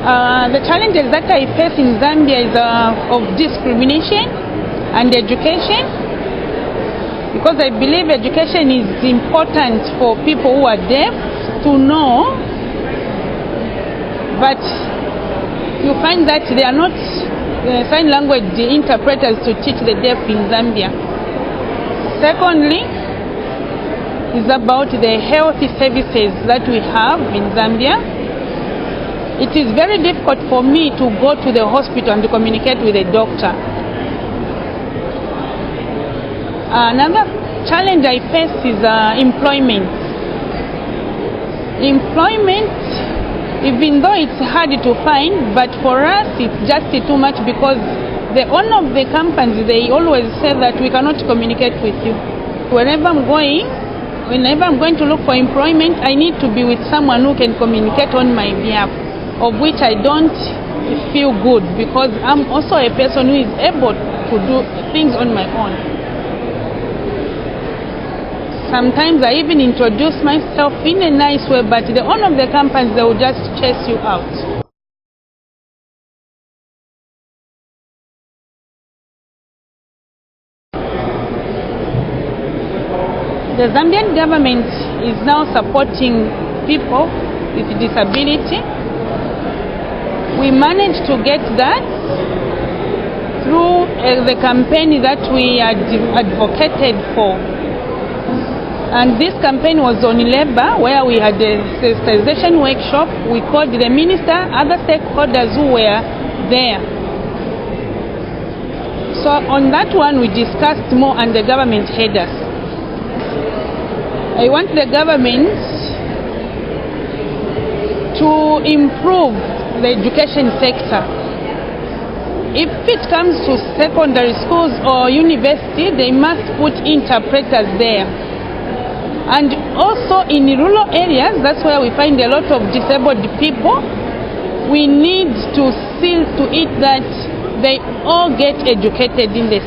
The challenges that I face in Zambia is of discrimination and education, because I believe education is important for people who are deaf to know, but you find that they are not sign language interpreters to teach the deaf in Zambia. Secondly, is about the health services that we have in Zambia. It is very difficult for me to go to the hospital and to communicate with a doctor. Another challenge I face is employment. Employment, even though it's hard to find, but for us it's just too much, because the owner of the companies, they always say that we cannot communicate with you. Whenever I'm going to look for employment, I need to be with someone who can communicate on my behalf, of which I don't feel good, because I'm also a person who is able to do things on my own. Sometimes I even introduce myself in a nice way, but the owner of the companies, they will just chase you out. The Zambian government is now supporting people with disability. We managed to get that through the campaign that we had advocated for. And this campaign was on labor, where we had a sensitization workshop. We called the minister, other stakeholders who were there. So on that one we discussed more, and the government heard us. I want the government to improve the education sector. If it comes to secondary schools or university, they must put interpreters there. And also in rural areas, that's where we find a lot of disabled people. We need to see to it that they all get educated in the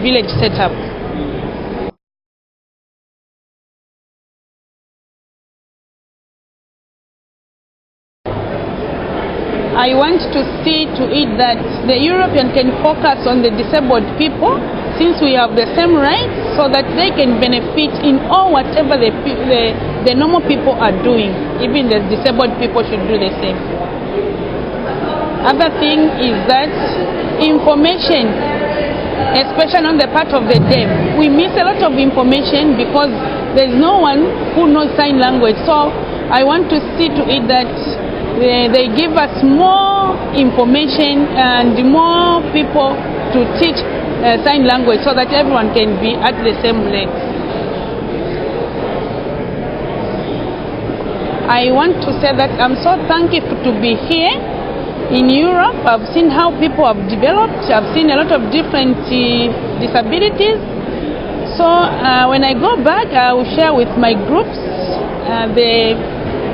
village setup. I want to see to it that the European can focus on the disabled people, since we have the same rights, so that they can benefit in all whatever the normal people are doing. Even the disabled people should do the same. Other thing is that information, especially on the part of the deaf, we miss a lot of information because there's no one who knows sign language. So I want to see to it that they give us more information and more people to teach sign language, so that everyone can be at the same level. I want to say that I'm so thankful to be here in Europe. I've seen how people have developed. I've seen a lot of different disabilities. So when I go back, I will share with my groups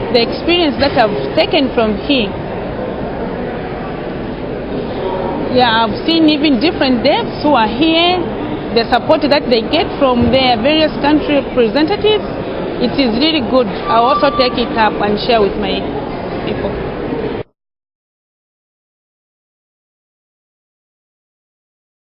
the experience that I've taken from here. Yeah, I've seen even different deafs who are here, the support that they get from their various country representatives. It is really good. I also take it up and share with my people.